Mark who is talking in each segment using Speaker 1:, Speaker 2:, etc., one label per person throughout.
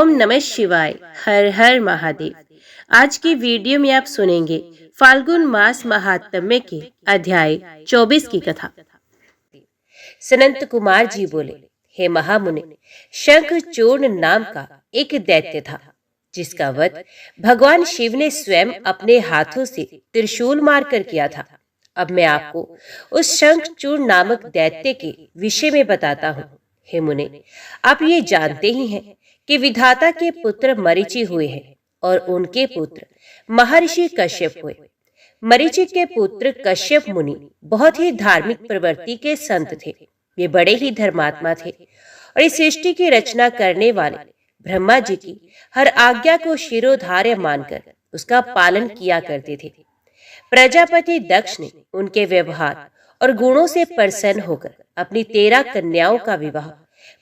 Speaker 1: ओम नमः शिवाय। हर हर महादेव। आज की वीडियो में आप सुनेंगे फाल्गुन मास महात्म्य के अध्याय 24 की कथा। सनंत कुमार जी बोले, हे महामुनि, शंखचूर्ण नाम का एक दैत्य था जिसका वध भगवान शिव ने स्वयं अपने हाथों से त्रिशूल मारकर किया था। अब मैं आपको उस शंखचूर्ण नामक दैत्य के विषय में बताता हूँ। हे मुने, आप ये जानते ही हैं कि विधाता के पुत्र मरीचि हुए हैं और उनके पुत्र महर्षि कश्यप हुए। मरीचि के पुत्र कश्यप मुनि बहुत ही धार्मिक प्रवृत्ति के संत थे। वे बड़े ही धर्मात्मा थे और इस सृष्टि की रचना करने वाले ब्रह्मा जी की हर आज्ञा को शिरोधार्य मानकर उसका पालन किया करते थे। प्रजापति दक्ष ने उनके व्यवहार और गुणों से प्रसन्न होकर अपनी 13 कन्याओं का विवाह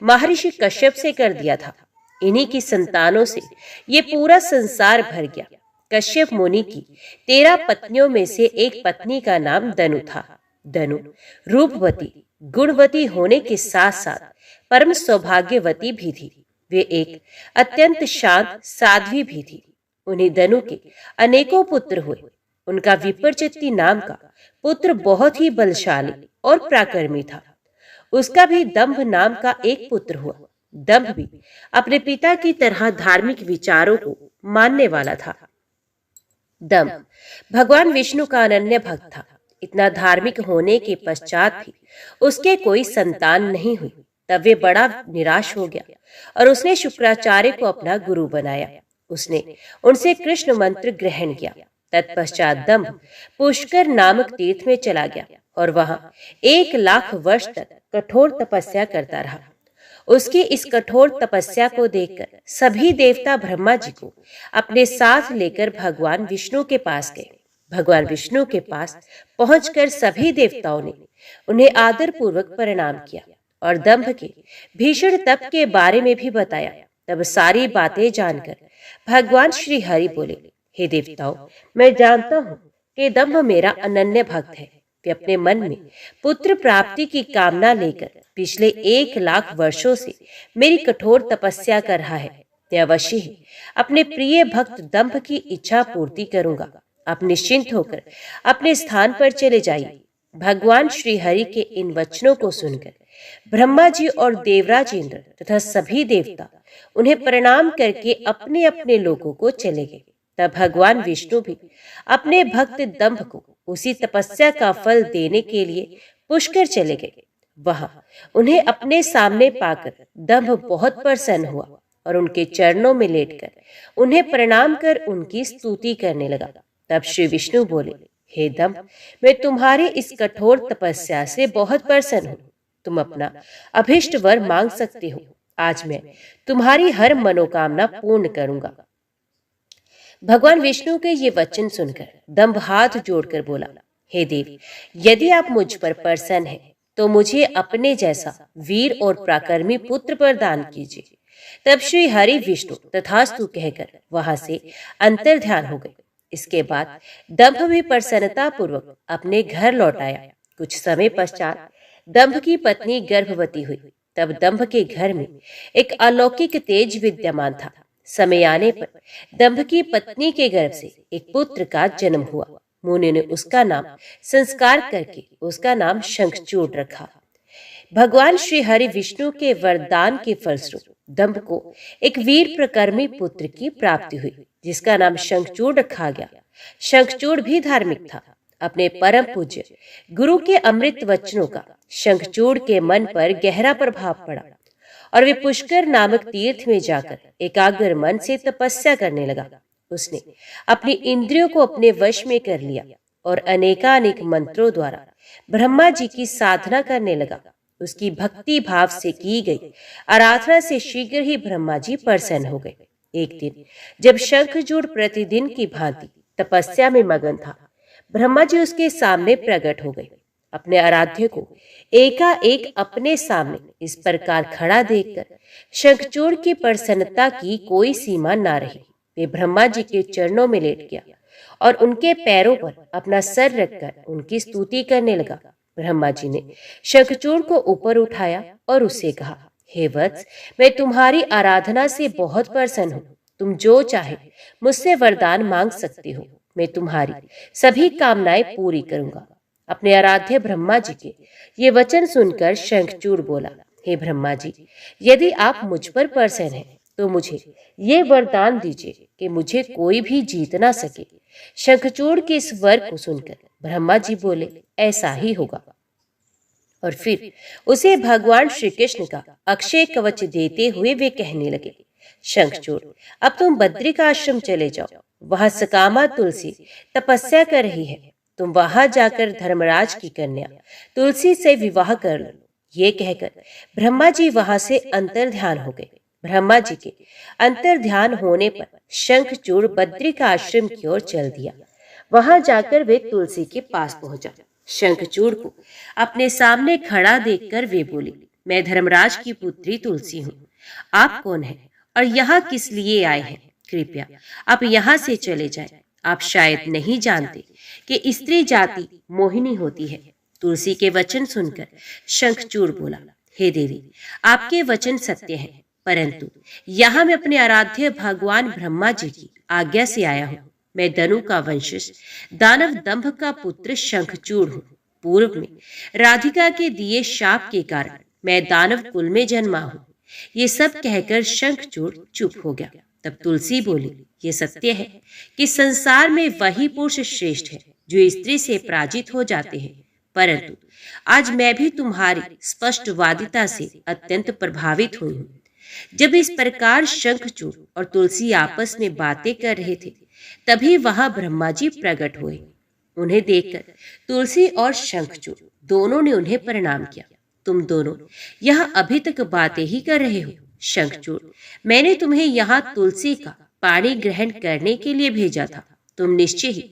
Speaker 1: महर्षि कश्यप से कर दिया था। इन्हीं की संतानों से ये पूरा संसार भर गया। कश्यप मुनि की 13 पत्नियों में से एक पत्नी का नाम दनु था। दनु रूपवती, गुणवती होने के साथ साथ परम सौभाग्यवती भी थी। वे एक अत्यंत शांत साध्वी भी थी। उन्हें दनु के अनेकों पुत्र हुए। उनका विप्रचित्ति नाम का पुत्र बहुत ही बलशाली और पराक्रमी था। उसका भी दंभ नाम का एक पुत्र हुआ। दंभ भी अपने पिता की तरह धार्मिक विचारों को मानने वाला था। दंभ भगवान विष्णु का अनन्य भक्त था। इतना धार्मिक होने के पश्चात भी उसके कोई संतान नहीं हुई। तब वे बड़ा निराश हो गया और उसने शुक्राचार्य को अपना गुरु बनाया। उसने उनसे कृष्ण मंत्र ग्रहण किया। तत्पश्चात दंभ पुष्कर नामक तीर्थ में चला गया और वहां 1 लाख वर्ष तक कठोर तपस्या करता रहा। उसकी इस कठोर तपस्या को देखकर सभी देवता ब्रह्मा जी को अपने साथ लेकर भगवान विष्णु के पास गए। भगवान विष्णु के पास पहुंचकर सभी देवताओं ने उन्हें आदर पूर्वक प्रणाम किया और दंभ के भीषण तप के बारे में भी बताया। तब सारी बातें जानकर भगवान श्री हरि बोले, हे देवताओं, मैं जानता हूं कि दंभ मेरा अनन्य भक्त है। वे अपने मन में पुत्र प्राप्ति की कामना लेकर पिछले 1 लाख वर्षों से मेरी कठोर तपस्या कर रहा है। मैं अवश्य ही अपने प्रिय भक्त दंभ की इच्छा पूर्ति करूंगा। आप निश्चिंत होकर अपने स्थान पर चले जाइए। भगवान श्री हरि के इन वचनों को सुनकर ब्रह्मा जी और देवराज इंद्र तथा सभी देवता उन्हें प्रणाम करके अपने अपने लोकों को चले गए। तब भगवान विष्णु भी अपने भक्त दंभ को उसी तपस्या का फल देने के लिए पुष्कर चले गए। वहां उन्हें अपने सामने पाकर दंभ बहुत प्रसन्न हुआ और उनके चरणों में लेटकर उन्हें प्रणाम कर उनकी स्तुति करने लगा। तब श्री विष्णु बोले, हे दंभ, मैं तुम्हारी इस कठोर तपस्या से बहुत प्रसन्न हूँ। तुम अपना अभिष्ट वर मांग सकते हो। आज मैं तुम्हारी हर मनोकामना पूर्ण करूंगा। भगवान विष्णु के ये वचन सुनकर दंभ हाथ जोड़कर बोला, हे देव, यदि आप मुझ पर प्रसन्न हैं तो मुझे अपने जैसा वीर और पराक्रमी पुत्र प्रदान कीजिए। तब श्री हरि विष्णु तथास्तु कहकर वहां से अंतर्ध्यान हो गए। इसके बाद दंभ भी प्रसन्नता पूर्वक अपने घर लौट आया। कुछ समय पश्चात दंभ की पत्नी गर्भवती हुई। तब दंभ के घर में एक अलौकिक तेज विद्यमान था। समय आने पर दंभ की पत्नी के गर्भ से एक पुत्र का जन्म हुआ। मुनि ने उसका नाम संस्कार करके उसका नाम शंखचूड़ रखा। भगवान श्री हरि विष्णु के वरदान के फलस्वरूप दंभ को एक वीर प्रकर्मी पुत्र की प्राप्ति हुई जिसका नाम शंखचूड़ रखा गया। शंखचूड़ भी धार्मिक था। अपने परम पूज्य गुरु के अमृत वचनों का शंखचूड़ के मन पर गहरा प्रभाव पड़ा और वे पुष्कर नामक तीर्थ में जाकर एकाग्र मन से तपस्या करने लगा। उसने अपनी इंद्रियों को अपने वश में कर लिया और अनेकानेक मंत्रों द्वारा ब्रह्मा जी की साधना करने लगा। उसकी भक्ति भाव से की गई आराधना से शीघ्र ही ब्रह्मा जी प्रसन्न हो गए। एक दिन जब शंखचूड़ प्रतिदिन की भांति तपस्या में मगन था, ब्रह्मा जी उसके सामने प्रकट हो गए। अपने आराध्य को एकाएक अपने सामने इस प्रकार खड़ा देखकर शंखचूड़ की प्रसन्नता की कोई सीमा ना रही। वे ब्रह्मा जी के चरणों में लेट गया और उनके पैरों पर अपना सर रखकर उनकी स्तुति करने लगा। ब्रह्मा जी ने शंखचूड़ को ऊपर उठाया और उससे कहा, हे वत्स, मैं तुम्हारी आराधना से बहुत प्रसन्न हूँ। तुम जो चाहे मुझसे वरदान मांग सकते हो, मैं तुम्हारी सभी कामनाएं पूरी करूंगा। अपने आराध्य ब्रह्मा जी के ये वचन सुनकर शंखचूड़ बोला, हे ब्रह्मा जी, यदि आप मुझ पर प्रसन्न हैं तो मुझे ये वरदान दीजिए कि मुझे कोई भी जीत ना सके। शंखचूड़ के इस वर को सुनकर ब्रह्मा जी बोले, ऐसा ही होगा। और फिर उसे भगवान श्री कृष्ण का अक्षय कवच देते हुए वे कहने लगे, शंखचूड़, अब तुम बद्री का आश्रम चले जाओ। वहां सकामा तुलसी तपस्या कर रही है। तुम वहां जाकर धर्मराज की कन्या तुलसी से विवाह कर लो। ये कहकर ब्रह्मा जी वहां से अंतर ध्यान हो गए। ब्रह्मा जी के अंतर ध्यान होने पर शंखचूड़ बद्री का आश्रम की ओर चल दिया। वहां जाकर वे तुलसी के पास पहुंचा। शंखचूड़ को अपने सामने खड़ा देखकर वे बोली, मैं धर्मराज की पुत्री तुलसी हूँ। आप कौन हैं और यहाँ किस लिए आए हैं? कृपया आप यहाँ से चले जाएं। आप शायद नहीं जानते कि स्त्री जाति मोहिनी होती है। तुलसी के वचन सुनकर शंखचूड़ बोला, हे देवी, आपके वचन सत्य हैं, परंतु यहाँ मैं अपने आराध्य भगवान ब्रह्मा जी की आज्ञा से आया हूँ। मैं दनु का वंशज दानव दंभ का पुत्र शंखचूड़ हूँ। पूर्व में राधिका के दिए शाप के कारण मैं दानव कुल में जन्मा हूँ। ये सब कहकर शंखचूड़ चुप हो गया। तब तुलसी बोली, ये सत्य है कि संसार में वही पुरुष श्रेष्ठ है जो स्त्री से पराजित हो जाते हैं, परंतु आज मैं भी तुम्हारी स्पष्टवादिता से अत्यंत प्रभावित हुई हूँ। जब इस प्रकार शंखचूड़ और तुलसी आपस में बातें कर रहे थे, तभी वहां ब्रह्मा जी प्रकट हुए। उन्हें देखकर तुलसी और शंखचूड़ दोनों ने उन्हें प्रणाम किया। तुम दोनों यहाँ अभी तक बातें ही कर रहे हो। शंखचूड़, मैंने तुम्हें यहाँ तुलसी का पानी ग्रहण करने के लिए भेजा था। तुम निश्चय ही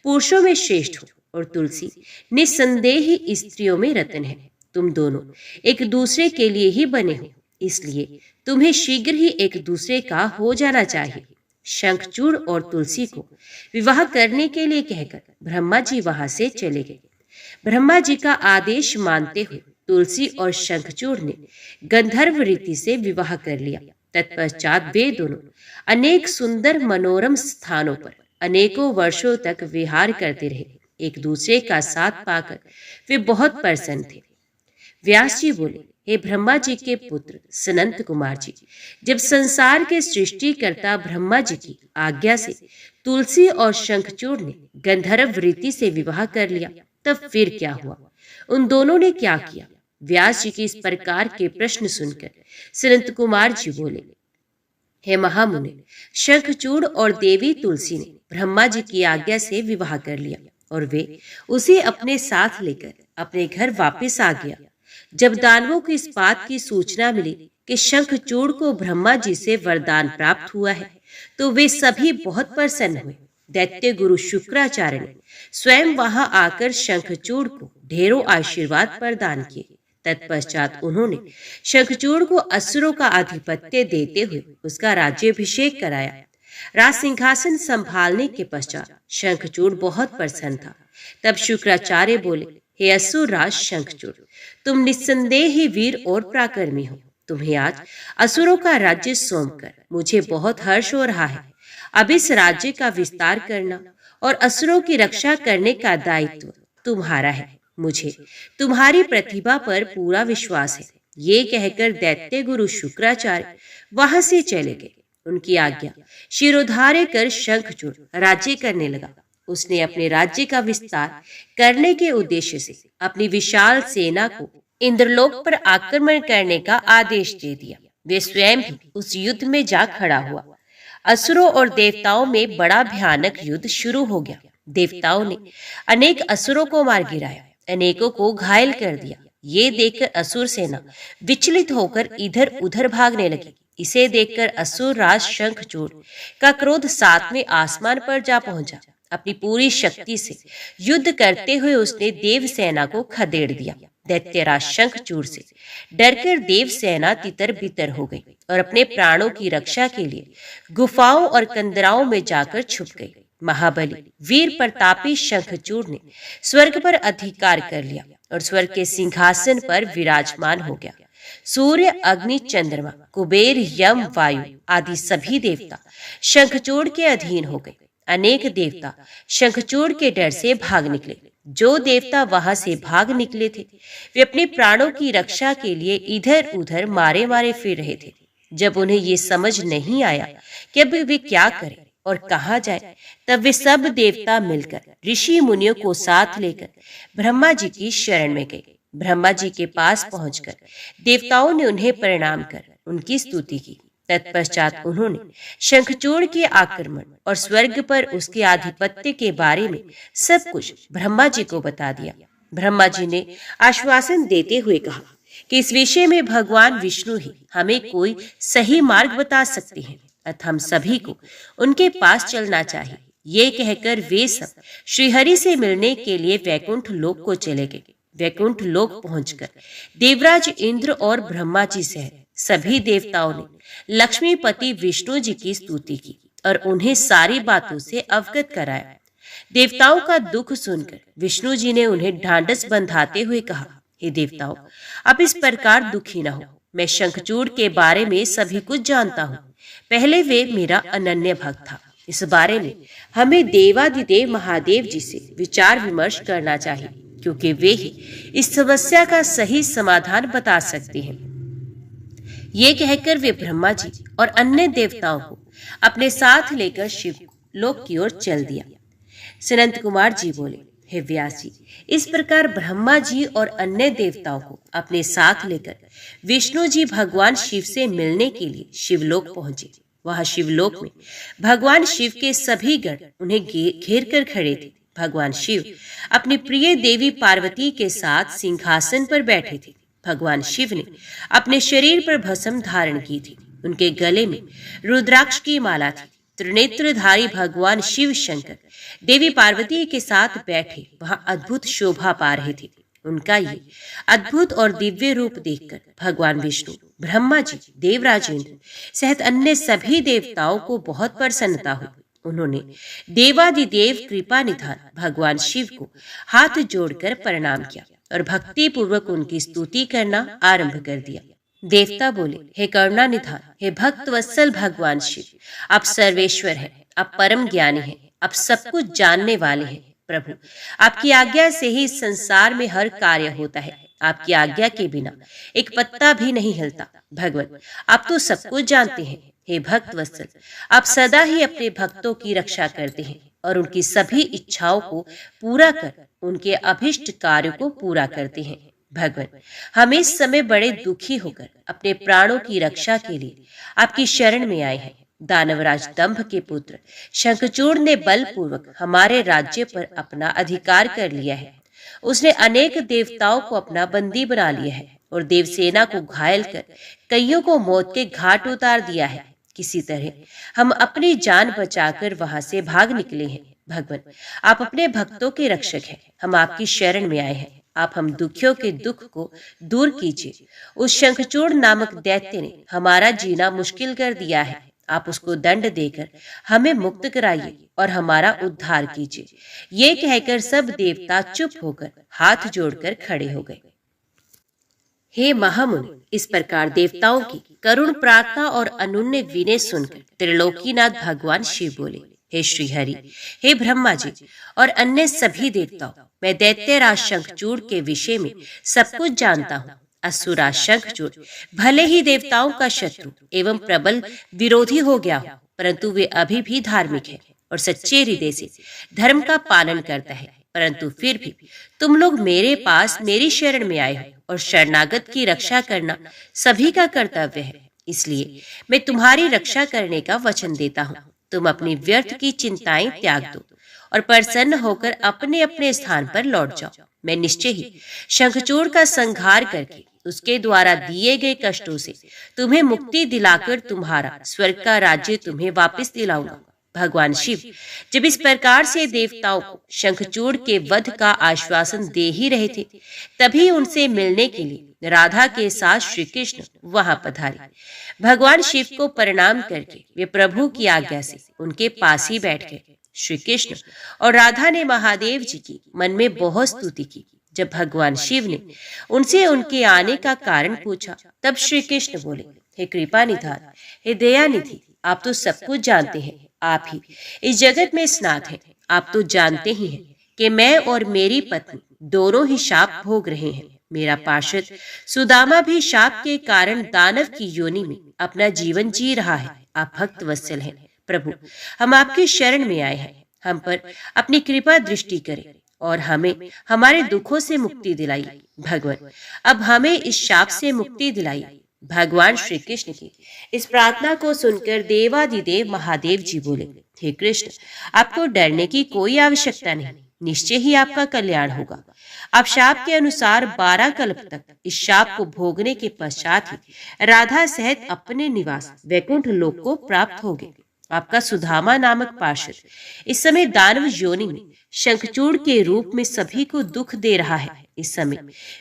Speaker 1: पुरुषों में श्रेष्ठ हो और तुलसी निस्संदेह ही स्त्रियों में रत्न है। तुम दोनों एक दूसरे के लिए ही बने हो, इसलिए तुम्हें शीघ्र ही एक दूसरे का हो जाना चाहिए। शंखचूड़ और तुलसी को विवाह करने के लिए कहकर ब्रह्मा जी वहां से चले गए। ब्रह्मा जी का आदेश मानते हुए तुलसी और शंखचूड़ ने गंधर्व रीति से विवाह कर लिया। तत्पश्चात वे दोनों अनेक सुंदर मनोरम स्थानों पर अनेकों वर्षों तक विहार करते रहे। एक दूसरे का साथ पाकर वे बहुत प्रसन्न थे। व्यास जी बोले, हे ब्रह्मा जी के पुत्र सनंत कुमार जी, जब संसार के सृष्टिकर्ता ब्रह्मा जी की आज्ञा से तुलसी और शंखचूड़ ने गंधर्व रीति से विवाह कर लिया, तब फिर क्या हुआ? उन दोनों ने क्या किया? व्यास जी के इस प्रकार के प्रश्न सुनकर सनंत कुमार जी बोले, हे महामुनि, शंखचूड़ और देवी तुलसी ने ब्रह्मा जी की आज्ञा से विवाह कर लिया और वे उसे अपने साथ लेकर अपने घर वापस आ गया। जब दानवों को इस बात की सूचना मिली कि शंखचूड़ को ब्रह्मा जी से वरदान प्राप्त हुआ है, तो वे सभी बहुत प्रसन्न हुए। दैत्य गुरु शुक्राचार्य ने स्वयं वहां आकर शंखचूड़ को ढेरों आशीर्वाद प्रदान किए। तत्पश्चात उन्होंने शंखचूड़ को असुरों का आधिपत्य देते हुए उसका राज्याभिषेक कराया। राज सिंहासन संभालने के पश्चात शंखचूड़ बहुत प्रसन्न था। तब शुक्राचार्य बोले, हे असुर राज शंखचूड़, तुम निस्संदेह ही वीर और पराक्रमी हो। तुम्हें आज असुरों का राज्य सौंपकर मुझे बहुत हर्ष हो रहा है। अब इस राज्य का विस्तार करना और असुरों की रक्षा करने का दायित्व तुम्हारा है। मुझे तुम्हारी प्रतिभा पर पूरा विश्वास है। ये कहकर दैत्य गुरु शुक्राचार्य वहां से चले गए। उनकी आज्ञा शिरोधार्य कर शंखचूड़ राज्य करने लगा। उसने अपने राज्य का विस्तार करने के उद्देश्य से अपनी विशाल सेना को इंद्रलोक पर आक्रमण करने का आदेश दे दिया। वे स्वयं भी उस युद्ध में जा खड़ा हुआ। असुरों और देवताओं में बड़ा भयानक युद्ध शुरू हो गया। देवताओं ने अनेक असुरों को मार गिराया, अनेकों को घायल कर दिया। ये देखकर असुर सेना विचलित होकर इधर उधर भागने लगी। इसे देखकर असुर राज शंखचूड़ का क्रोध सातवें आसमान पर जा पहुंचा। अपनी पूरी शक्ति से युद्ध करते हुए उसने देव सेना को खदेड़ दिया। दैत्यराज शंखचूड़ से डरकर देव सेना तितर बितर हो गई और अपने प्राणों की रक्षा के लिए गुफाओं और कंदराओं में जाकर छुप गई। महाबली वीर प्रतापी शंखचूड़ ने स्वर्ग पर अधिकार कर लिया और स्वर्ग के सिंहासन पर विराजमान हो गया। सूर्य, अग्नि, चंद्रमा, कुबेर, यम, वायु आदि सभी देवता शंखचूड़ के अधीन हो गए। अनेक देवता शंखचूड़ के डर से भाग निकले। जो देवता वहां से भाग निकले थे वे अपने प्राणों की रक्षा के लिए इधर उधर मारे मारे फिर रहे थे। जब उन्हें ये समझ नहीं आया कि अब वे क्या करें और कहाँ जाए, तब वे सब देवता मिलकर ऋषि मुनियों को साथ लेकर ब्रह्मा जी की शरण में गए। ब्रह्मा जी के पास पहुंचकर देवताओं ने उन्हें प्रणाम कर उनकी स्तुति की। तत्पश्चात उन्होंने शंखचूड़ के आक्रमण और स्वर्ग पर उसके आधिपत्य के बारे में सब कुछ ब्रह्मा जी को बता दिया। ब्रह्मा जी ने आश्वासन देते हुए कहा कि इस विषय में भगवान विष्णु ही हमें कोई सही मार्ग बता सकते हैं, अतः हम सभी को उनके पास चलना चाहिए। ये कहकर वे सब श्रीहरि से मिलने के लिए वैकुंठ लोक को चले गए। वैकुंठ लोक पहुंचकर देवराज इंद्र और ब्रह्मा जी सहित सभी देवताओं ने लक्ष्मीपति विष्णु जी की स्तुति की और उन्हें सारी बातों से अवगत कराया। देवताओं का दुख सुनकर विष्णु जी ने उन्हें ढांढस बंधाते हुए कहा, हे देवताओं, आप इस प्रकार दुखी न हो। मैं शंखचूड़ के बारे में सभी कुछ जानता हूँ। पहले वे मेरा अनन्य भक्त था। इस बारे में हमें देवादिदेव महादेव जी से विचार विमर्श करना चाहिए, क्योंकि वे ही इस समस्या का सही समाधान बता सकते हैं। ये कहकर वे ब्रह्मा जी और अन्य देवताओं को अपने साथ लेकर शिव लोक की ओर चल दिया। सनंत कुमार जी बोले, हे व्यास जी, इस प्रकार ब्रह्मा जी और अन्य देवताओं को अपने साथ लेकर विष्णु जी भगवान शिव से मिलने के लिए शिवलोक पहुंचे। वहां शिवलोक में भगवान शिव के सभी गण उन्हें घेर कर खड़े थे। भगवान शिव अपनी प्रिय देवी पार्वती के साथ सिंहासन पर बैठे थे। भगवान शिव ने अपने शरीर पर भस्म धारण की थी। उनके गले में रुद्राक्ष की माला थी। त्रिनेत्रधारी भगवान शिव शंकर देवी पार्वती के साथ बैठे वहां अद्भुत शोभा पा रहे थे। उनका ये अद्भुत और दिव्य रूप देखकर भगवान विष्णु, ब्रह्मा जी, देवराज इंद्र सहित अन्य सभी देवताओं को बहुत प्रसन्नता हुई। उन्होंने देवादिदेव कृपा निधान भगवान शिव को हाथ जोड़कर प्रणाम किया और भक्ति पूर्वक उनकी स्तुति करना आरंभ कर दिया। देवता बोले, हे करुणा निधान, हे भक्त वत्सल भगवान शिव, आप सर्वेश्वर हैं, आप परम ज्ञानी हैं, आप सब कुछ जानने वाले हैं। प्रभु, आपकी आज्ञा से ही इस संसार में हर कार्य होता है। आपकी आज्ञा के बिना एक पत्ता भी नहीं हिलता। भगवान, आप तो सब कुछ जानते हैं। हे भक्त वत्सल, आप सदा ही अपने भक्तों की रक्षा करते हैं और उनकी सभी इच्छाओं को पूरा कर उनके अभिष्ट कार्यों को पूरा करते हैं। भगवान, हम इस समय बड़े दुखी होकर अपने प्राणों की रक्षा के लिए आपकी शरण में आए हैं। दानवराज दंभ के पुत्र शंखचूड़ ने बलपूर्वक हमारे राज्य पर अपना अधिकार कर लिया है। उसने अनेक देवताओं को अपना बंदी बना लिया है और देवसेना को घायल कर कईयों को मौत के घाट उतार दिया है। किसी तरह हम अपनी जान बचाकर वहां से भाग निकले हैं। भगवान, आप अपने भक्तों के रक्षक हैं। हम आपकी शरण में आए हैं। आप हम दुखियों के दुख को दूर कीजिए। उस शंखचूड़ नामक दैत्य ने हमारा जीना मुश्किल कर दिया है। आप उसको दंड देकर हमें मुक्त कराइए और हमारा उद्धार कीजिए। ये कहकर सब देवता चुप होकर हाथ जोड़कर खड़े हो गए। हे महामुनि, इस प्रकार देवताओं की करुण प्रार्थना और अनुन्य विनय सुनकर त्रिलोकीनाथ भगवान शिव बोले, हे श्रीहरि, हे ब्रह्मा जी और अन्य सभी देवताओं, मैं दैत्यराज शंखचूड़ के विषय में सब कुछ जानता हूँ। असुरा शंखचूड़ भले ही देवताओं का शत्रु एवं प्रबल विरोधी हो गया हो, परंतु वे अभी भी धार्मिक है और सच्चे हृदय से धर्म का पालन करता है। परंतु फिर भी तुम लोग मेरे पास मेरी शरण में आए हो और शरणागत की रक्षा करना सभी का कर्तव्य है। इसलिए मैं तुम्हारी रक्षा करने का वचन देता हूँ। तुम अपनी व्यर्थ की चिंताएं त्याग दो और प्रसन्न होकर अपने अपने स्थान पर लौट जाओ। मैं निश्चय ही शंखचूड़ का संहार करके उसके द्वारा दिए गए कष्टों से तुम्हें मुक्ति दिलाकर तुम्हारा स्वर्ग का राज्य तुम्हें वापस दिलाऊंगा। भगवान शिव जब इस प्रकार से देवताओं को शंखचूड़ के वध का आश्वासन दे ही रहे थे, तभी उनसे मिलने के लिए राधा के साथ श्री कृष्ण वहां पधारे। भगवान शिव को प्रणाम करके वे प्रभु की आज्ञा से उनके पास ही बैठ गए। श्री कृष्ण और राधा ने महादेव जी की मन में बहुत स्तुति की जब भगवान शिव ने उनसे उनके आने का कारण पूछा, तब श्री कृष्ण बोले, हे कृपा निधान, हे दयानिधि, आप तो सब कुछ जानते हैं, आप ही इस जगत में स्नात हैं। आप तो जानते ही हैं कि मैं और मेरी पत्नी दोनों ही शाप भोग रहे हैं। मेरा पार्षद सुदामा भी शाप के कारण दानव की योनि में अपना जीवन जी रहा है। आप भक्त वत्सल हैं प्रभु, हम आपकी शरण में आए हैं। हम पर अपनी कृपा दृष्टि करें और हमें हमारे दुखों से मुक्ति दिलाइए। भगवान, अब हमें इस शाप से मुक्ति दिलाइए। भगवान श्री कृष्ण की इस प्रार्थना को सुनकर देवादिदेव महादेव जी बोले, हे कृष्ण, आपको डरने की कोई आवश्यकता नहीं, निश्चय ही आपका कल्याण होगा। आप शाप के अनुसार 12 कल्प तक इस शाप को भोगने के पश्चात ही राधा सहित अपने निवास वैकुंठ लोक को प्राप्त होगे। आपका सुदामा नामक पार्षद इस समय दानव योनि में शंखचूड़ के रूप में सभी को दुख दे रहा है। इस समय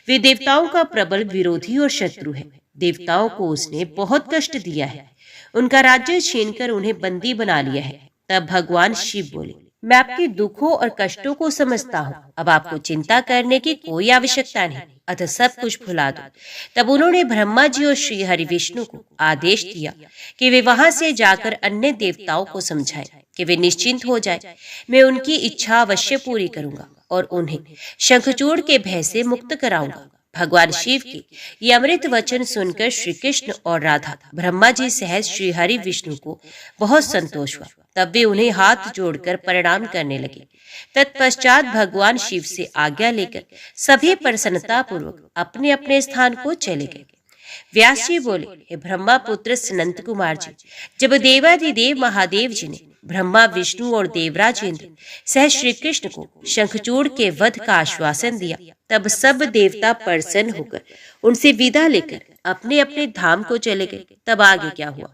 Speaker 1: वे देवताओं का प्रबल विरोधी और शत्रु है। देवताओं को उसने बहुत कष्ट दिया है, उनका राज्य छीनकर उन्हें बंदी बना लिया है। तब भगवान शिव बोले, मैं आपके दुखों और कष्टों को समझता हूँ, अब आपको चिंता करने की कोई आवश्यकता नहीं, अतः सब कुछ भुला दो। तब उन्होंने ब्रह्मा जी और श्री हरि विष्णु को आदेश दिया कि वे वहां से जाकर अन्य देवताओं को समझाएं कि वे निश्चिंत हो जाए। मैं उनकी इच्छा अवश्य पूरी करूंगा और उन्हें शंखचूड़ के भय से मुक्त कराऊंगा। भगवान शिव के ये अमृत वचन सुनकर श्री कृष्ण और राधा ब्रह्मा जी सहित श्री हरि विष्णु को बहुत संतोष हुआ। तब वे उन्हें हाथ जोड़कर प्रणाम करने लगे। तत्पश्चात भगवान शिव से आज्ञा लेकर सभी प्रसन्नता पूर्वक अपने अपने स्थान को चले गए। व्यास जी बोले, हे ब्रह्मा पुत्र सनंत कुमार जी, जब देवादिदेव महादेव जी ने ब्रह्मा विष्णु और देवराज इंद्र सह श्री कृष्ण को शंखचूड़ के वध का आश्वासन दिया, तब सब देवता प्रसन्न होकर उनसे विदा लेकर अपने अपने धाम को चले गए। तब आगे क्या हुआ,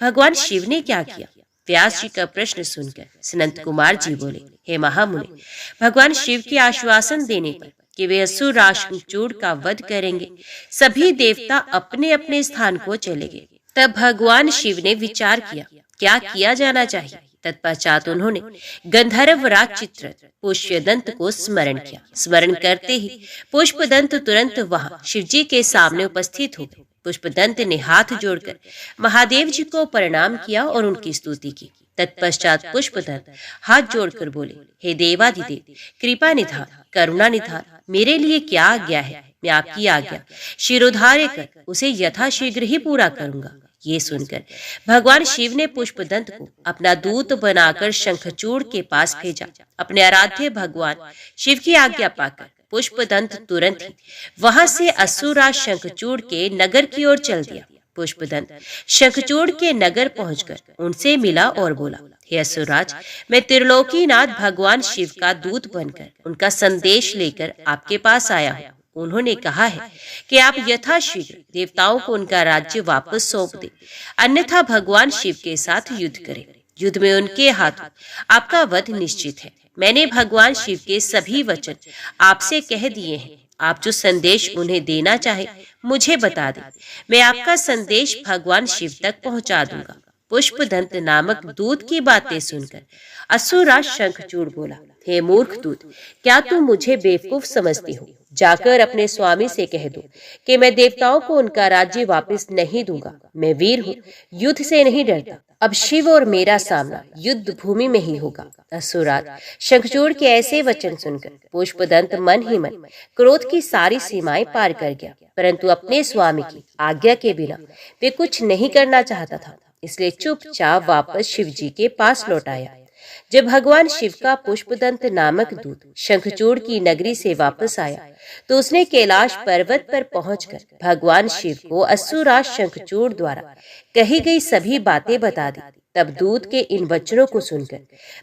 Speaker 1: भगवान शिव ने क्या किया? व्यास जी का प्रश्न सुनकर सनंत कुमार जी बोले, हे महामुनि, भगवान शिव के आश्वासन देने पर कि वे असुर शंखचूड़ का वध करेंगे, सभी देवता अपने अपने स्थान को चले गए। तब भगवान शिव ने विचार किया, क्या किया जाना चाहिए। तत्पश्चात उन्होंने गंधर्व राज चित्ररथ पुष्पदंत को स्मरण किया। स्मरण करते ही पुष्पदंत तुरंत वहां शिवजी के सामने उपस्थित हो गए। पुष्पदंत ने हाथ जोड़कर महादेव जी को प्रणाम किया और उनकी स्तुति की। तत्पश्चात पुष्पदंत हाथ जोड़कर बोले, हे देवादिदेव, कृपा निधान, करुणा निधान, मेरे लिए क्या आज्ञा है? मैं आपकी आज्ञा शिरोधार्य कर उसे यथाशीघ्र ही पूरा करूंगा। ये सुनकर भगवान शिव ने पुष्पदंत को अपना दूत बनाकर शंखचूड़ के पास भेजा। अपने आराध्य भगवान शिव की आज्ञा पाकर पुष्पदंत तुरंत ही वहां से असुरराज शंखचूड़ के नगर की ओर चल दिया। पुष्पदंत शंखचूड़ के नगर पहुंचकर उनसे मिला और बोला, हे असुरराज, मैं त्रिलोकीनाथ भगवान शिव का दूत बनकर उनका संदेश लेकर आपके पास आया हूँ। उन्होंने कहा है कि आप यथाशीघ्र देवताओं को उनका राज्य वापस सौंप दें, अन्यथा भगवान शिव के साथ युद्ध करें। युद्ध में उनके हाथों आपका वध निश्चित है। मैंने भगवान शिव के सभी वचन आपसे कह दिए हैं। आप जो संदेश उन्हें देना चाहे मुझे बता दें, मैं आपका संदेश भगवान शिव तक पहुंचा दूंगा। पुष्पदंत नामक दूत की बातें सुनकर असुरराज शंखचूड़ बोला, हे मूर्ख दूत, क्या तुम मुझे बेवकूफ समझते हो? जाकर अपने स्वामी से कह दो कि मैं देवताओं को उनका राज्य वापस नहीं दूंगा। मैं वीर हूँ, युद्ध से नहीं डरता। अब शिव और मेरा सामना युद्ध भूमि में ही होगा। असुरराज शंखचूड़ के ऐसे वचन सुनकर पुष्पदंत मन ही मन क्रोध की सारी सीमाएं पार कर गया, परंतु अपने स्वामी की आज्ञा के बिना वे कुछ नहीं करना चाहता था, इसलिए चुपचाप वापस शिवजी के पास लौट आया। जब भगवान शिव का पुष्पदंत नामक दूत शंखचूड़ की नगरी से वापस आया तो उसने कैलाश पर्वत पर पहुंचकर भगवान शिव को असुरराज शंखचूड़ द्वारा कही गई सभी बातें बता दी। तब दूत के इन वचनों को सुनकर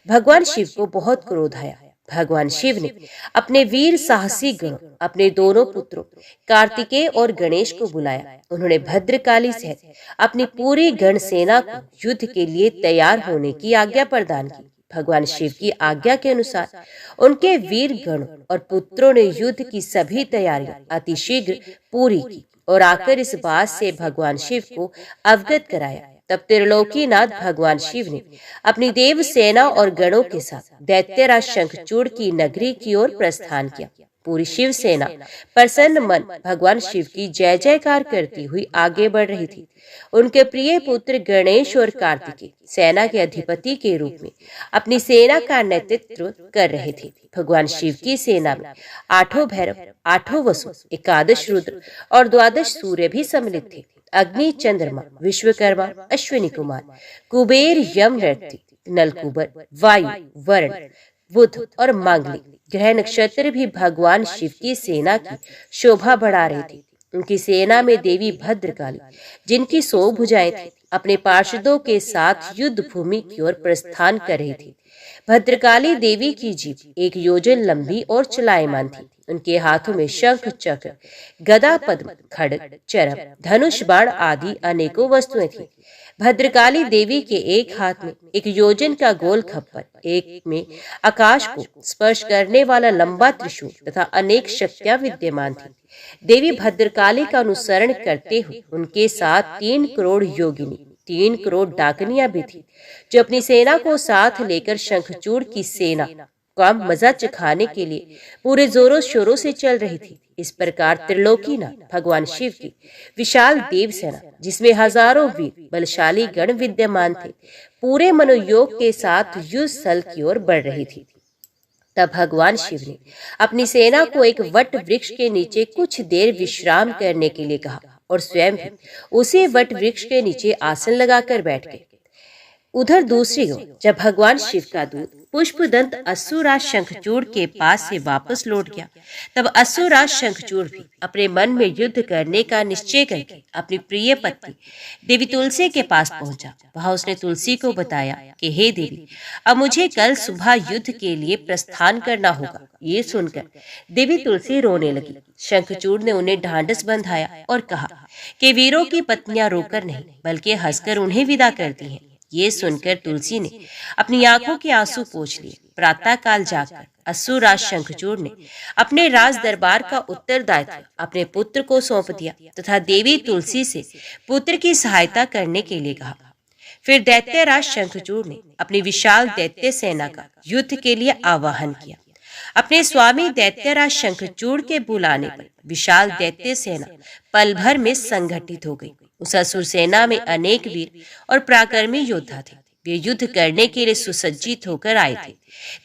Speaker 1: भगवान शिव को बहुत क्रोध आया। भगवान शिव ने अपने वीर साहसी गणों, अपने दोनों पुत्रों कार्तिकेय और गणेश को बुलाया। उन्होंने भद्रकाली सहित अपनी पूरी गण सेना को युद्ध के लिए तैयार होने की आज्ञा प्रदान की। भगवान शिव की आज्ञा के अनुसार उनके वीर गणों और पुत्रों ने युद्ध की सभी तैयारियां अतिशीघ्र पूरी की और आकर इस बात से भगवान शिव को अवगत कराया। तब त्रिलोकीनाथ भगवान शिव ने अपनी देव सेना और गणों के साथ दैत्यराज शंखचूड़ की नगरी की ओर प्रस्थान किया। पूरी शिव सेना प्रसन्न मन भगवान शिव की जय जयकार करती हुई आगे बढ़ रही थी। उनके प्रिय पुत्र गणेश और कार्तिकेय सेना के अधिपति के रूप में अपनी सेना का नेतृत्व कर रहे थे। भगवान शिव की सेना में 8 भैरव, 8 वसु, 11 रुद्र और 12 सूर्य भी सम्मिलित थे। अग्नि, चंद्रमा, विश्वकर्मा, अश्विनी कुमार, कुबेर, यम, नृत्य, नलकुबर, वायु, वरुण, बुध और मांगलिक ग्रह नक्षत्र भी भगवान शिव की सेना की शोभा बढ़ा रहे थे। उनकी सेना में देवी भद्रकाली, जिनकी 100 भुजाएं थी, अपने पार्षदों के साथ युद्ध भूमि की ओर प्रस्थान कर रही थी। भद्रकाली देवी की जीभ 1 योजन लंबी और चलायमान थी। उनके हाथों में शंख, चक्र, गदा, पद्म, खड्ग, चरम, धनुष, बाण आदि अनेकों वस्तुएं थी। भद्रकाली देवी के एक हाथ में 1 योजन का गोल खप्पर, एक में आकाश को स्पर्श करने वाला लंबा त्रिशूल तथा अनेक शक्तियां विद्यमान थी। देवी भद्रकाली का अनुसरण करते हुए उनके साथ 3 करोड़ योगिनी, 3 करोड़ डाकनियां भी थी, जो अपनी सेना को साथ लेकर शंखचूड़ की सेना का मजा चखाने के लिए पूरे जोरों शोरों से चल रही थी। इस प्रकार त्रिलोकीनाथ भगवान शिव की विशाल देव सेना, जिसमें हजारों वीर बलशाली गण विद्यमान थे, पूरे मनोयोग के साथ युद्ध स्थल की ओर बढ़ रही थी। तब भगवान शिव ने अपनी सेना को एक वट वृक्ष के नीचे कुछ देर विश्राम करने के लिए कहा और स्वयं भी उसी वट वृक्ष के नीचे आसन लगाकर बैठ गए। उधर दूसरी ओर जब भगवान शिव का दूत पुष्पदंत असुराज शंखचूड़ के पास से वापस लौट गया, तब असुराज शंखचूड़ भी अपने मन में युद्ध करने का निश्चय करके अपनी प्रिय पत्नी देवी तुलसी के पास पहुंचा। वहां उसने तुलसी को बताया कि हे देवी, अब मुझे कल सुबह युद्ध के लिए प्रस्थान करना होगा। ये सुनकर देवी तुलसी रोने लगी। शंखचूड़ ने उन्हें ढांढस बंधाया और कहा कि वीरों की पत्नियां रोकर नहीं बल्कि हंसकर उन्हें विदा करती हैं। ये सुनकर तुलसी ने अपनी आंखों के आंसू पोंछ लिए। प्रातः काल जाकर असुराज शंखचूड़ ने अपने राज दरबार का उत्तरदायित्व अपने पुत्र को सौंप दिया तथा देवी तुलसी से पुत्र की सहायता करने के लिए कहा। फिर दैत्यराज शंखचूड़ ने अपनी विशाल दैत्य सेना का युद्ध के लिए आवाहन किया। अपने स्वामी दैत्यराज शंखचूड़ के बुलाने पर विशाल दैत्य सेना पल भर में संगठित हो गई। उस असुर सेना में अनेक वीर और पराक्रमी योद्धा थे। वे युद्ध करने के लिए सुसज्जित होकर आए थे।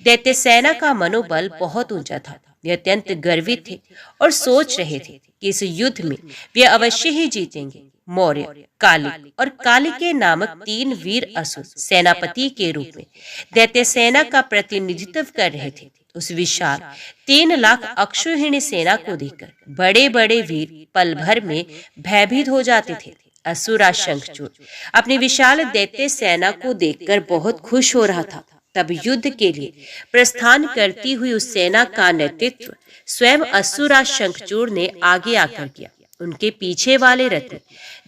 Speaker 1: दैत्य सेना का मनोबल बहुत ऊंचा था। वे अत्यंत गर्वित थे और सोच रहे थे कि इस युद्ध में वे अवश्य ही जीतेंगे। मौर्य, कालिक और कालिके नामक 3 वीर असुर सेनापति के रूप में दैत्य सेना का प्रतिनिधित्व कर रहे थे। उस विशाल 3 लाख अक्षौहिणी सेना को देखकर बड़े बड़े वीर पल भर में भयभीत हो जाते थे। असुराज शंखचूड़ अपनी विशाल दैत्य सेना को देखकर बहुत खुश हो रहा था। तब युद्ध के लिए प्रस्थान करती हुई उस सेना का नेतृत्व स्वयं असुराज शंखचूड़ ने आगे आकर किया। उनके पीछे वाले रथ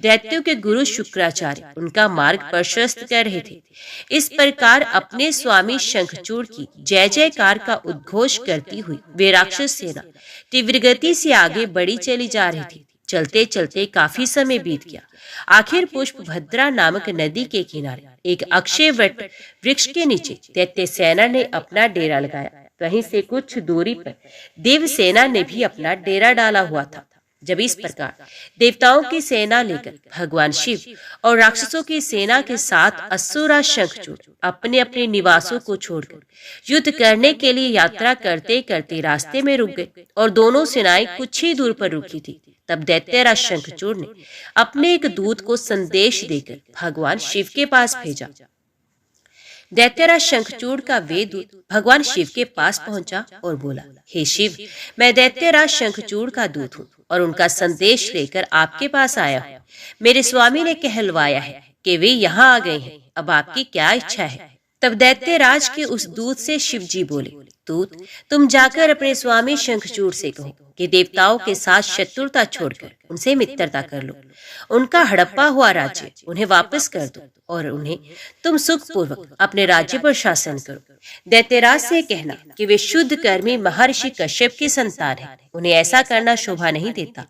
Speaker 1: दैत्यों के गुरु शुक्राचार्य उनका मार्ग प्रशस्त कर रहे थे। इस प्रकार अपने स्वामी शंखचूड़ की जय जयकार का उद्घोष करती हुई वे राक्षस सेना तीव्र गति से आगे बढ़ी चली जा रही थी। चलते चलते काफी समय बीत गया। आखिर पुष्पभद्रा नामक नदी के किनारे एक अक्षय वट वृक्ष के नीचे दैत्य सेना ने अपना डेरा लगाया। वहीं से कुछ दूरी पर देव सेना ने भी अपना डेरा डाला हुआ था। जब इस प्रकार देवताओं की सेना लेकर भगवान शिव और राक्षसों की सेना के साथ असुराज शंखचूड़ अपने अपने निवासों को छोड़कर युद्ध करने के लिए यात्रा करते करते रास्ते में रुक गए और दोनों सेनाएं कुछ ही दूर पर रुकी थी। तब दैत्यराज शंखचूड़ ने अपने एक दूत को संदेश देकर भगवान शिव के पास भेजा। दैत्यराज शंखचूड़ का वे दूत भगवान शिव के पास पहुंचा और बोला, हे शिव, मैं दैत्यराज शंखचूड़ का दूत हूँ और उनका संदेश लेकर आपके पास आया हूँ। मेरे स्वामी ने कहलवाया है कि वे यहाँ आ गए हैं। अब आपकी क्या इच्छा है? तब दैत्यराज के उस दूत से शिव जी बोले, दूत, तुम जाकर अपने स्वामी शंखचूड़ से कहो कि देवताओं के साथ शत्रुता छोड़कर उनसे मित्रता कर लो। उनका हड़प्पा हुआ राज्य उन्हें वापस कर दो और उन्हें तुम सुखपूर्वक अपने राज्य पर शासन करो। दैत्यराज से कहना कि वे शुद्ध कर्मी महर्षि कश्यप की संतान है। उन्हें ऐसा करना शोभा नहीं देता,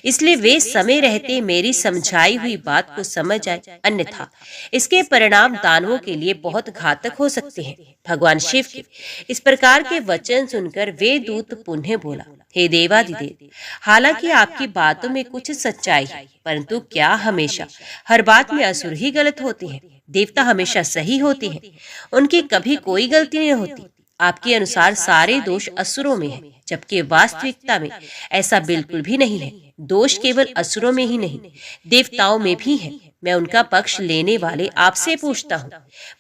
Speaker 1: इसलिए वे समय रहते मेरी समझाई हुई बात को समझ जाए, अन्यथा इसके परिणाम दानवों के लिए बहुत घातक हो सकते हैं। भगवान शिव के इस प्रकार के वचन सुनकर वे दूत पुनः बोला, हे देवादिदेव, हालांकि आपकी बातों में कुछ सच्चाई है, परंतु क्या हमेशा हर बात में असुर ही गलत होते हैं? देवता हमेशा सही होते हैं, उनकी कभी कोई गलती नहीं होती। आपके अनुसार सारे दोष असुरों में हैं, जबकि वास्तविकता में ऐसा बिल्कुल भी नहीं है। दोष केवल असुरों में ही नहीं, देवताओं में भी है। मैं उनका पक्ष लेने वाले आपसे पूछता हूँ,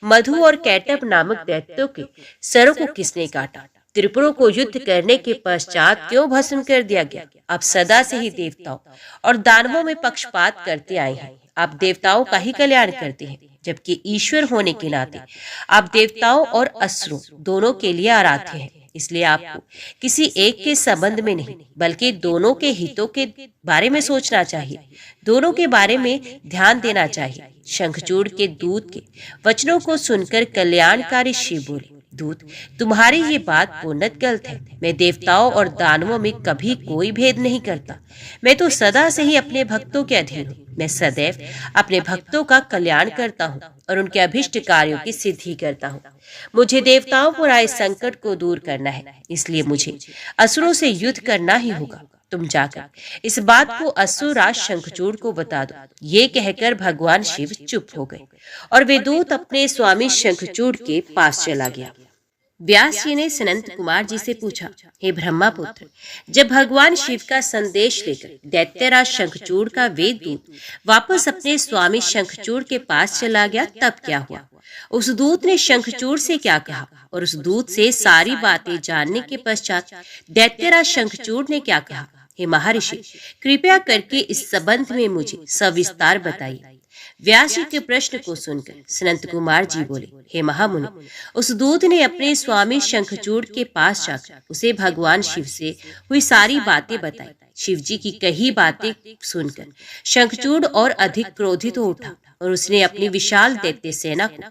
Speaker 1: मधु और कैटब नामक दैत्यों के सरों को किसने काटा? त्रिपुरों को युद्ध करने के पश्चात क्यों भस्म कर दिया गया? आप सदा से ही देवताओं और दानवों में पक्षपात करते आए हैं। आप देवताओं का ही कल्याण करते हैं, जबकि ईश्वर होने के नाते आप देवताओं और असुरों दोनों के लिए आराध्य हैं। इसलिए आपको किसी एक के संबंध में नहीं, बल्कि दोनों के हितों के बारे में सोचना चाहिए, दोनों के बारे में ध्यान देना चाहिए। शंखचूड़ के दूत के वचनों को सुनकर कल्याणकारी शिव बोले, दूत, तुम्हारी ये बात पूर्णत गलत है। मैं देवताओं और दानवों में कभी कोई भेद नहीं करता। मैं तो सदा से ही अपने भक्तों के अधीन हूँ। मैं सदैव अपने भक्तों का कल्याण करता हूँ और उनके अभिष्ट कार्यों की सिद्धि करता हूँ। मुझे देवताओं पर आए संकट को दूर करना है, इसलिए मुझे असुरों से युद्ध करना ही होगा। तुम जाकर इस बात को असुरराज शंखचूड़ को बता दो। ये कहकर भगवान शिव चुप हो गए और वे दूत अपने स्वामी शंखचूड़ के पास चला गया। व्यास जी ने सनंत कुमार जी से पूछा, हे ब्रह्मापुत्र, जब भगवान शिव का संदेश लेकर दैत्यराज शंखचूड़ का वे दूत वापस अपने स्वामी शंखचूड़ के पास चला गया, तब क्या हुआ? उस दूत ने शंखचूड़ से क्या कहा और उस दूत से सारी बातें जानने के पश्चात दैत्यराज शंखचूड़ ने क्या कहा? हे महर्षि, कृपया करके इस संबंध में मुझे सविस्तार बताइए। व्यास जी के प्रश्न को सुनकर सनंत कुमार जी बोले, हे महामुनि, उस दूत ने अपने स्वामी शंखचूड़ के पास जाकर उसे भगवान शिव से हुई सारी बातें बताई। शिव जी की कही बातें सुनकर शंखचूड़ और अधिक क्रोधित हो उठा और उसने अपनी विशाल दैत्य सेना को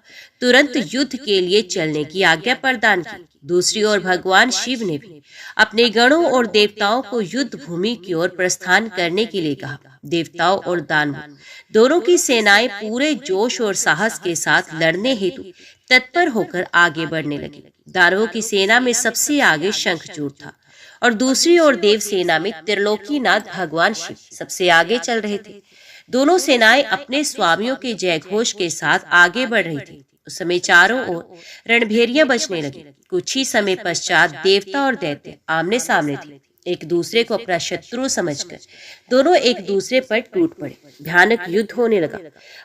Speaker 1: तुरंत युद्ध के लिए चलने की आज्ञा प्रदान की। दूसरी ओर भगवान शिव ने भी अपने गणों और देवताओं को युद्ध भूमि की ओर प्रस्थान करने के लिए कहा। देवताओं और दानवों दोनों की सेनाएं पूरे जोश और साहस के साथ लड़ने हेतु तत्पर होकर आगे बढ़ने लगी। दानवों की सेना में सबसे आगे शंखचूड़ था और दूसरी ओर देव सेना में त्रिलोकीनाथ भगवान शिव सबसे आगे चल रहे थे। दोनों सेनाएं अपने स्वामियों के जयघोष के साथ आगे बढ़ रही थी। उस समय चारों ओर रणभेरियां बजने लगी। कुछ ही समय पश्चात देवता और दैत्य आमने सामने थे। एक दूसरे को अपना शत्रु समझकर दोनों एक दूसरे पर टूट पड़े। भयानक युद्ध होने लगा।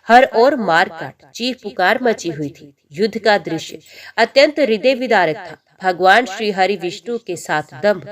Speaker 1: हर ओर मार काट, चीख पुकार मची हुई थी। युद्ध का दृश्य अत्यंत हृदय विदारक था। भगवान श्री हरि विष्णु के साथ दंभ,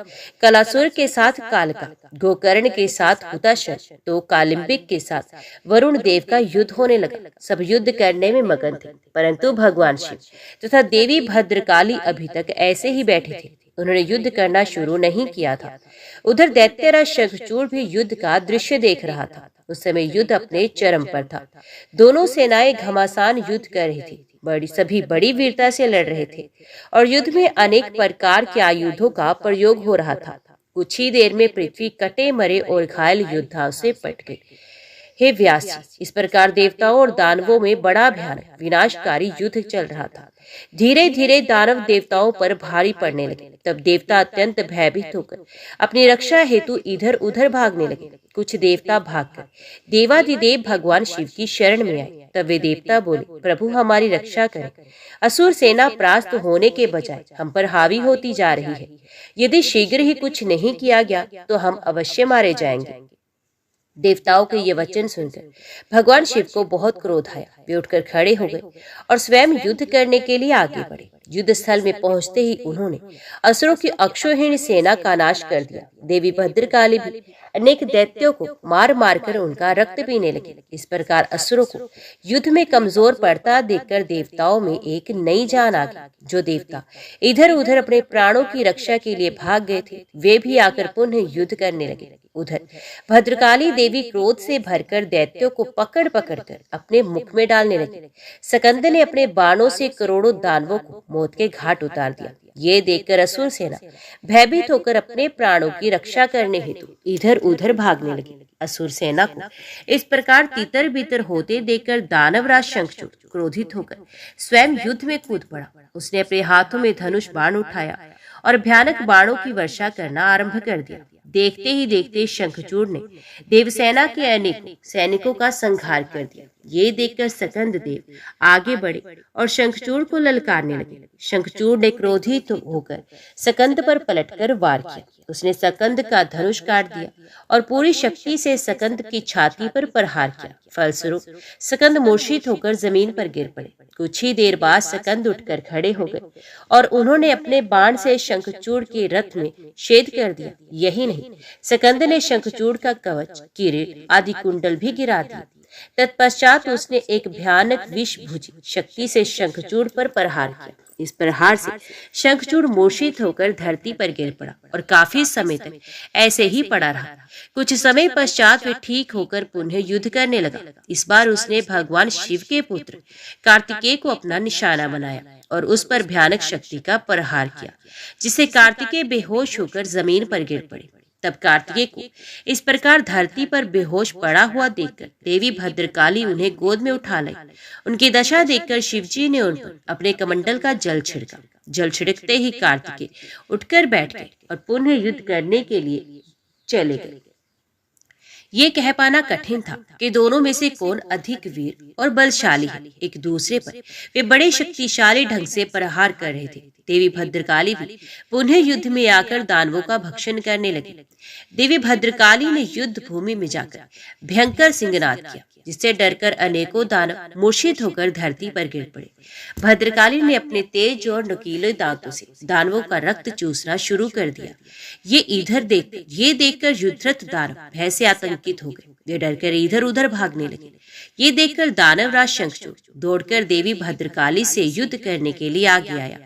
Speaker 1: कलासुर के साथ कालका, गोकर्ण के साथ हुताशन, तो कालिंबिक के साथ वरुण देव का युद्ध होने लगा। सब युद्ध करने में मगन थे, परंतु भगवान शिव तथा देवी भद्रकाली अभी तक ऐसे ही बैठे थे। उन्होंने युद्ध करना शुरू नहीं किया था। उधर दैत्यराज शंखचूड़ भी युद्ध का दृश्य देख रहा था। उस समय युद्ध अपने चरम पर था। दोनों सेनाएं घमासान युद्ध कर रही थी। सभी बड़ी वीरता से लड़ रहे थे और युद्ध में अनेक प्रकार के आयुधों का प्रयोग हो रहा था। कुछ ही देर में पृथ्वी कटे मरे और घायल योद्धाओं से पट गई। हे व्यास जी, इस प्रकार देवताओं और दानवों में बड़ा भयानक विनाशकारी युद्ध चल रहा था। धीरे धीरे दानव देवताओं पर भारी पड़ने लगे। तब देवता अत्यंत भयभीत होकर अपनी रक्षा हेतु इधर उधर भागने लगे। कुछ देवता भागकर देवादिदेव भगवान शिव की शरण में आए। तब वे देवता बोले, प्रभु हमारी रक्षा करें। असुर सेना परास्त होने के बजाय हम पर हावी होती जा रही है। यदि शीघ्र ही कुछ नहीं किया गया तो हम अवश्य मारे जाएंगे। देवताओं के ये वचन सुनकर भगवान शिव को बहुत क्रोध आया। वे उठकर खड़े हो गए और स्वयं युद्ध करने के लिए आगे बढ़े। युद्ध स्थल में पहुंचते ही उन्होंने असुरों की अक्षोहिणी सेना का नाश कर दिया। देवी भद्रकाली भी अनेक दैत्यों को मार मार कर उनका रक्त पीने लगे। इस प्रकार असुरों को युद्ध में कमजोर पड़ता देखकर देवताओं में एक नई जान आ गई। जो देवता इधर उधर अपने प्राणों की रक्षा के लिए भाग गए थे, वे भी आकर पुनः युद्ध करने लगे। उधर भद्रकाली देवी क्रोध से भरकर दैत्यों को पकड़ पकड़ कर अपने मुख में डालने लगी। सकंद ने अपने बाणों से करोड़ों दानवों को मौत के घाट उतार दिया। ये देखकर असुर सेना भयभीत होकर अपने प्राणों की रक्षा करने हेतु इधर उधर भागने लगी। असुर सेना को इस प्रकार तितर बितर होते देखकर दानवराज शंखचूड़ क्रोधित होकर स्वयं युद्ध में कूद पड़ा। उसने अपने हाथों में धनुष बाण उठाया और भयानक बाणों की वर्षा करना आरंभ कर दिया। देखते ही देखते शंखचूड़ ने देवसेना के अनेकों सैनिकों का संहार कर दिया। ये देखकर सकंद देव आगे बढ़े और शंखचूड़ को ललकारने लगे। शंखचूड़ ने क्रोधित होकर सकंद पर पलटकर वार किया। उसने सकंद का धनुष काट दिया और पूरी शक्ति से सकंद की छाती पर प्रहार किया। फलस्वरूप सकंद मूर्छित होकर जमीन पर गिर पड़े। कुछ ही देर बाद सकंद उठकर खड़े हो गए और उन्होंने अपने बाण से शंखचूड़ के रथ में छेद कर दिया। यही नहीं, सकंद ने शंखचूड़ का कवच, किरीट आदि कुंडल भी गिरा दिए। तत्पश्चात उसने एक भयानक विषभुजी शक्ति से शंखचूड़ पर प्रहार किया। इस प्रहार से शंखचूड़ मूर्छित होकर धरती पर गिर पड़ा और काफी समय तक ऐसे ही पड़ा रहा। कुछ समय पश्चात वे ठीक होकर पुनः युद्ध करने लगा। इस बार उसने भगवान शिव के पुत्र कार्तिकेय को अपना निशाना बनाया और उस पर भयानक शक्ति का प्रहार किया, जिससे कार्तिकेय बेहोश होकर जमीन पर गिर पड़े। तब कार्तिकेय को इस प्रकार धरती पर बेहोश पड़ा हुआ देखकर देवी भद्रकाली उन्हें गोद में उठा लाई। उनकी दशा देखकर शिवजी ने उन पर अपने कमंडल का जल छिड़का। जल छिड़कते ही कार्तिकेय उठकर बैठ गए और पुनः युद्ध करने के लिए चले गए। ये कह पाना कठिन था कि दोनों में से कौन अधिक वीर और बलशाली है। एक दूसरे पर वे बड़े शक्तिशाली ढंग से प्रहार कर रहे थे। देवी भद्रकाली भी पुनः युद्ध में आकर दानवों का भक्षण करने लगी। देवी भद्रकाली ने युद्ध भूमि में जाकर भयंकर सिंहनाद किया, जिससे डरकर अनेकों दानव मूर्छित होकर धरती पर गिर पड़े। भद्रकाली ने अपने तेज और नुकीले दांतों से दानवों का रक्त चूसना शुरू कर दिया। ये देखकर युद्धरत दानव भय से आतंकित हो गए। वे डरकर इधर उधर भागने लगे। ये देखकर दानवराज शंखचूड़ दौड़कर देवी भद्रकाली से युद्ध करने के लिए आगे आया।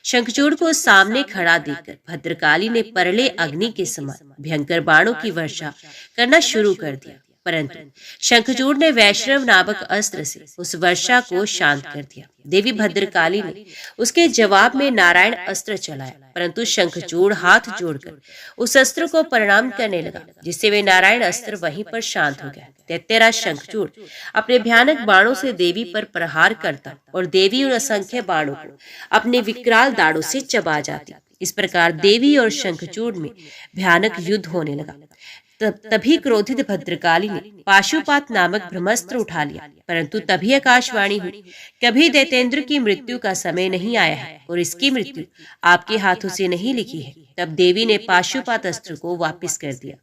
Speaker 1: शंखचूड़ को सामने खड़ा देखकर भद्रकाली ने परले अग्नि के समान भयंकर बाणों की वर्षा करना शुरू कर दिया, परंतु शंखचूड़ ने वैष्णव नामक अस्त्र से उस वर्षा को शांत कर दिया। देवी भद्रकाली ने उसके जवाब में नारायण अस्त्र चलाया, परंतु शंखचूड़ हाथ जोड़कर उस अस्त्र को प्रणाम करने लगा, जिससे वे नारायण अस्त्र वहीं पर शांत हो गया। दैत्यराज शंखचूड़ अपने भयानक बाणों से देवी पर प्रहार करता और देवी उन असंख्य बाणों को अपने विकराल दाढ़ों से चबा जाती। इस प्रकार देवी और शंखचूड़ में भयानक युद्ध होने लगा। तभी क्रोधित भद्रकाली ने पाशुपात नामक ब्रह्मास्त्र उठा लिया, परंतु तभी आकाशवाणी हुई, कभी दैतेंद्र की मृत्यु का समय नहीं आया है और इसकी मृत्यु आपके हाथों से नहीं लिखी है। तब देवी ने पाशुपात अस्त्र को वापस कर दिया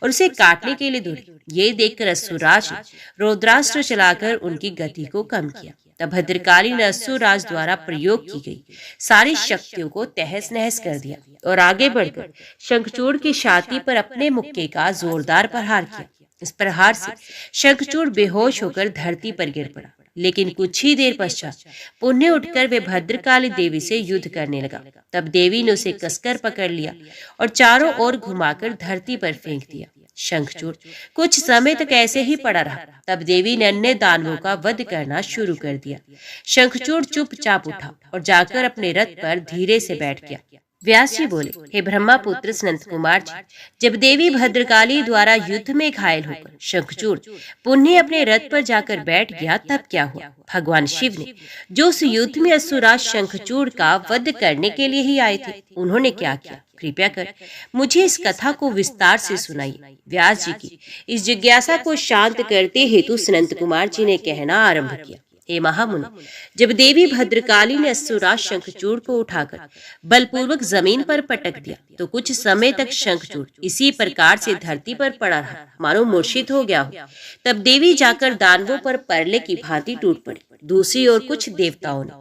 Speaker 1: और उसे काटने के लिए दौड़ी। ये देखकर असुरराज ने रौद्रास्त्र चलाकर उनकी गति को कम किया। तब भद्रकाली ने असुरराज द्वारा प्रयोग की गई सारी शक्तियों को तहस नहस कर दिया और आगे बढ़कर शंखचूड़ की छाती पर अपने मुक्के का जोरदार प्रहार किया। इस प्रहार से शंखचूड़ बेहोश होकर धरती पर गिर पड़ा, लेकिन कुछ ही देर पश्चात पुनः उठकर वे भद्रकाली देवी से युद्ध करने लगा। तब देवी ने उसे कसकर पकड़ लिया और चारों ओर घुमाकर धरती पर फेंक दिया। शंखचूड़ कुछ समय तक ऐसे ही पड़ा रहा। तब देवी ने अन्य दानवों का वध करना शुरू कर दिया। शंखचूड़ चुपचाप उठा और जाकर अपने रथ पर धीरे से बैठ गया। व्यास जी बोले, हे ब्रह्मापुत्र सनंत कुमार जी, जब देवी भद्रकाली द्वारा युद्ध में घायल होकर शंखचूड़ पुनः अपने रथ पर जाकर बैठ गया, तब क्या हुआ? भगवान शिव ने जो उस युद्ध में असुरराज शंखचूड़ का वध करने के लिए ही आए थे, उन्होंने क्या किया? कृपया कर मुझे इस कथा को विस्तार से सुनाइए। व्यास जी की इस जिज्ञासा को शांत करते हेतु सनंत कुमार जी ने कहना आरंभ किया। हे महामुनि, जब देवी भद्रकाली ने असुरराज शंखचूड़ को उठाकर बलपूर्वक जमीन पर पटक दिया, तो कुछ समय तक शंखचूड़ इसी प्रकार से धरती पर पड़ा रहा, मानो मूर्छित हो गया हो। तब देवी जाकर दानवों पर परले की भांति टूट पड़ी। दूसरी ओर कुछ देवताओं ने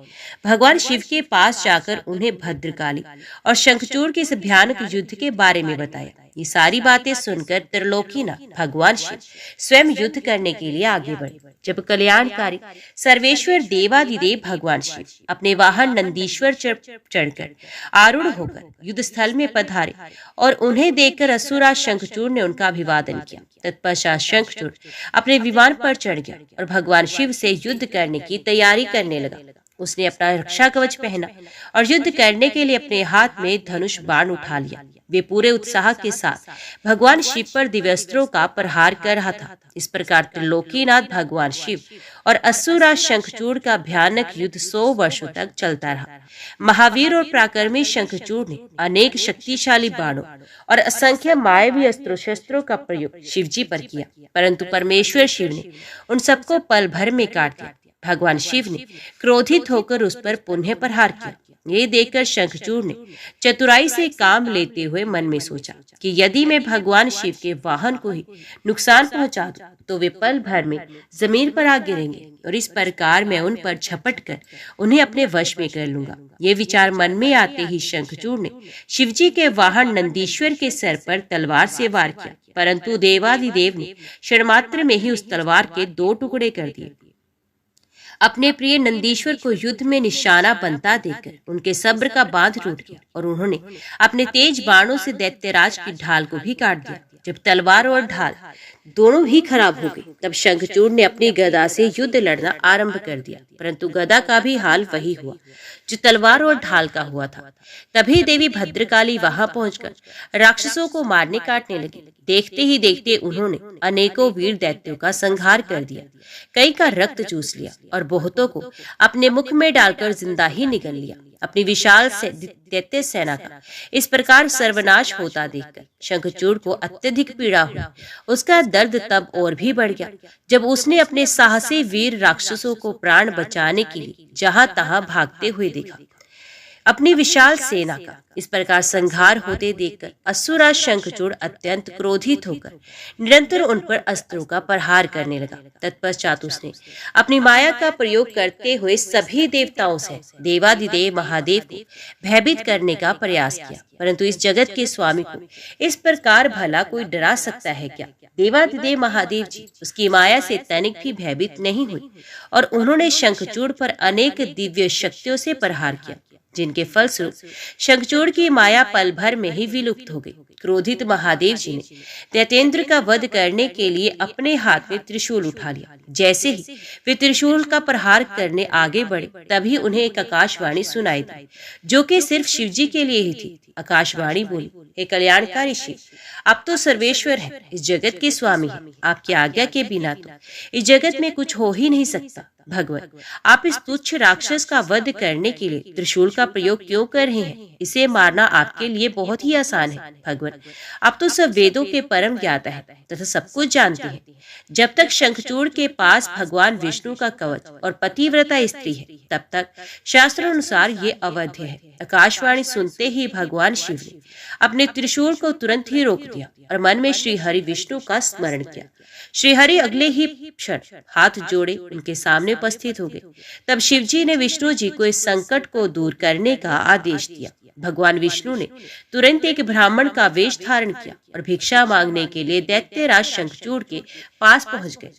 Speaker 1: भगवान शिव के पास जाकर उन्हें भद्रकाली और शंखचूड़ के इस भयानक युद्ध के बारे में बताया। ये सारी बातें सुनकर त्रिलोकीनाथ भगवान शिव स्वयं युद्ध करने के लिए आगे बढ़े। जब कल्याणकारी सर्वेश्वर देवादिदेव भगवान शिव अपने वाहन नंदीश्वर चढ़कर आरूढ़ होकर युद्ध स्थल में पधारे और उन्हें देखकर असुरराज शंखचूड़ ने उनका अभिवादन किया। तत्पश्चात शंखचूड़ अपने विमान पर चढ़ गया और भगवान शिव से युद्ध करने की तैयारी करने लगा। उसने अपना रक्षा कवच पहना और युद्ध करने के लिए अपने हाथ में धनुष बाण उठा लिया। वे पूरे उत्साह के साथ भगवान शिव पर दिव्यास्त्रों का प्रहार कर रहा था। इस प्रकार त्रिलोकीनाथ भगवान शिव और असुरराज शंखचूड़ का भयानक युद्ध 100 वर्षों तक चलता रहा। महावीर और पराक्रमी शंखचूड़ ने अनेक शक्तिशाली बाणों और असंख्य मायावी अस्त्रों शस्त्रों का प्रयोग शिवजी पर किया, परंतु परमेश्वर शिव ने उन सबको पल भर में काट दिया। भगवान शिव ने क्रोधित होकर उस पर पुनः प्रहार किया। ये देखकर शंखचूड़ ने चतुराई से काम लेते हुए मन में सोचा कि यदि मैं भगवान शिव के वाहन को ही नुकसान पहुंचा दूं, तो वे पल भर में जमीन पर आ गिरेंगे और इस प्रकार मैं उन पर झपट कर उन्हें अपने वश में कर लूंगा। ये विचार मन में आते ही शंखचूड़ ने शिवजी के वाहन नंदीश्वर के सर पर तलवार से वार किया, परंतु देवादिदेव ने क्षणमात्र में ही उस तलवार के 2 टुकड़े कर दिए। अपने प्रिय नंदीश्वर को युद्ध में निशाना बनता देखकर उनके सब्र का बांध टूट गया और उन्होंने अपने तेज बाणों से दैत्यराज की ढाल को भी काट दिया। जब तलवार और ढाल दोनों ही खराब हो गई, तब शंखचूड़ ने अपनी गदा से युद्ध लड़ना आरंभ कर दिया, परंतु गदा का भी हाल वही हुआ जो तलवार और ढाल का हुआ था। तभी देवी भद्रकाली वहां पहुंचकर राक्षसों को मारने काटने लगी। देखते ही देखते उन्होंने अनेकों वीर दैत्यों का संहार कर दिया, कई का रक्त चूस लिया और बहुतों को अपने मुख में डालकर जिंदा ही निगल लिया। अपनी विशाल दैत्य सेना का इस प्रकार सर्वनाश होता देखकर शंखचूड़ को अत्यधिक पीड़ा हुई। उसका दर्द तब और भी बढ़ गया जब उसने अपने साहसी वीर राक्षसों को प्राण बचाने के लिए जहां तहां भागते हुए देखा। अपनी विशाल सेना का इस प्रकार संहार होते देखकर असुरराज शंखचूड़ अत्यंत क्रोधित होकर निरंतर उन पर अस्त्रों का प्रहार करने लगा। तत्पश्चात उसने अपनी माया का प्रयोग करते हुए सभी देवताओं से देवादिदेव महादेव को भयभीत करने का प्रयास किया, परंतु इस जगत के स्वामी को इस प्रकार भला कोई डरा सकता है क्या? देवादिदेव महादेव जी उसकी माया से तनिक भी भयभीत नहीं हुई और उन्होंने शंखचूड़ पर अनेक दिव्य शक्तियों से प्रहार किया, जिनके फलस्वरूप शंखचूड़ की माया पल भर में ही विलुप्त हो गई। क्रोधित महादेव जी ने दैत्येंद्र का वध करने के लिए अपने हाथ में त्रिशूल उठा लिया। जैसे ही वे त्रिशूल का प्रहार करने आगे बढ़े, तभी उन्हें एक आकाशवाणी सुनाई दी, जो कि सिर्फ शिवजी के लिए ही थी। आकाशवाणी बोली, हे कल्याणकारी शिव, आप तो सर्वेश्वर है, इस जगत के स्वामी हैं। आपकी आज्ञा के बिना तो इस जगत में कुछ हो ही नहीं सकता। भगवान, आप इस तुच्छ राक्षस का वध करने के लिए त्रिशूल का प्रयोग क्यों कर रहे हैं? इसे मारना आपके लिए बहुत ही आसान है। भगवान, आप तो सब वेदों के परम ज्ञाता है तथा सब कुछ जानते हैं। जब तक शंखचूड़ के पास भगवान विष्णु का कवच और पतिव्रता स्त्री है, तब तक शास्त्रानुसार ये अवध्य है। आकाशवाणी सुनते ही भगवान शिव ने अपने त्रिशूल को तुरंत ही रोक दिया और मन में श्री हरि विष्णु का स्मरण किया। श्री हरि अगले ही क्षण हाथ जोड़े उनके सामने उपस्थित हो गए। तब शिवजी ने विष्णु जी को इस संकट को दूर करने का आदेश दिया। भगवान विष्णु ने तुरंत एक ब्राह्मण का वेश धारण किया और भिक्षा मांगने के लिए दैत्यराज शंखचूड़ के पास पहुंच गए।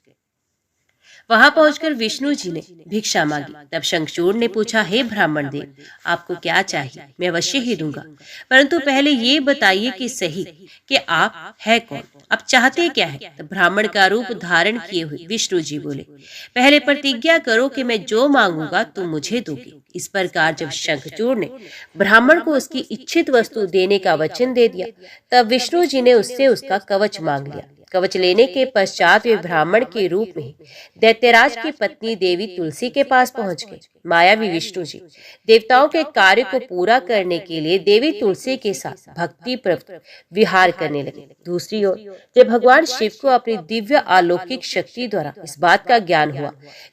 Speaker 1: वहां पहुंचकर विष्णु जी ने भिक्षा मांगी। तब शंखचूड़ ने पूछा, हे ब्राह्मण देव, आपको क्या चाहिए? मैं अवश्य ही दूंगा, परंतु पहले ये बताइए कि सही कि आप है कौन, आप चाहते क्या है? तब ब्राह्मण का रूप धारण किए हुए विष्णु जी बोले, पहले प्रतिज्ञा करो कि मैं जो मांगूंगा तुम मुझे दोगे। इस प्रकार जब शंखचूड़ ने ब्राह्मण को उसकी इच्छित वस्तु देने का वचन दे दिया, तब विष्णु जी ने उससे उसका कवच मांग लिया। कवच लेने के पश्चात वे ब्राह्मण के रूप में दैत्यराज की पत्नी देवी तुलसी के पास पहुंच गए। मायावी विष्णु जी देवताओं के कार्य को पूरा करने के लिए देवी तुलसी के साथ भक्ति प्रवृत्त विहार करने लगे। दूसरी ओर जब भगवान शिव को अपनी दिव्य अलौकिक शक्ति द्वारा इस बात का ज्ञान हुआ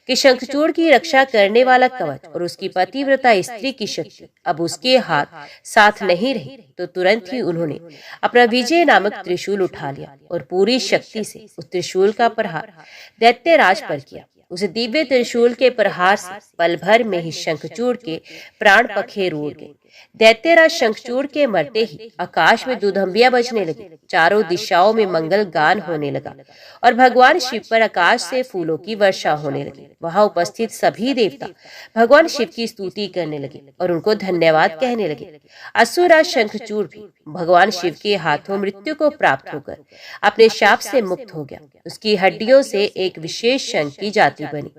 Speaker 1: कि शंखचूड़ की रक्षा करने वाला कवच और उसकी पतिव्रता स्त्री की शक्ति अब उसके हाथ साथ नहीं रही, तो तुरंत ही उन्होंने अपना विजय नामक त्रिशूल उठा लिया और पूरी शक्ति से उस त्रिशूल का प्रहार दैत्यराज पर किया। उस दिव्य त्रिशूल के प्रहार से पल भर में ही शंखचूड़ के प्राण पखेर उड़ गए। दैत्यराज शंखचूड़ के मरते ही आकाश में दुधंबियां बजने लगी, चारों दिशाओं में मंगल गान होने लगा और भगवान शिव पर आकाश से फूलों की वर्षा होने लगी। वहां उपस्थित सभी देवता भगवान शिव की स्तुति करने लगे और उनको धन्यवाद कहने लगे। असुरराज शंखचूड़ भी भगवान शिव के हाथों मृत्यु को प्राप्त होकर अपने शाप से मुक्त हो गया। उसकी हड्डियों से एक विशेष शंख की जाति बनी।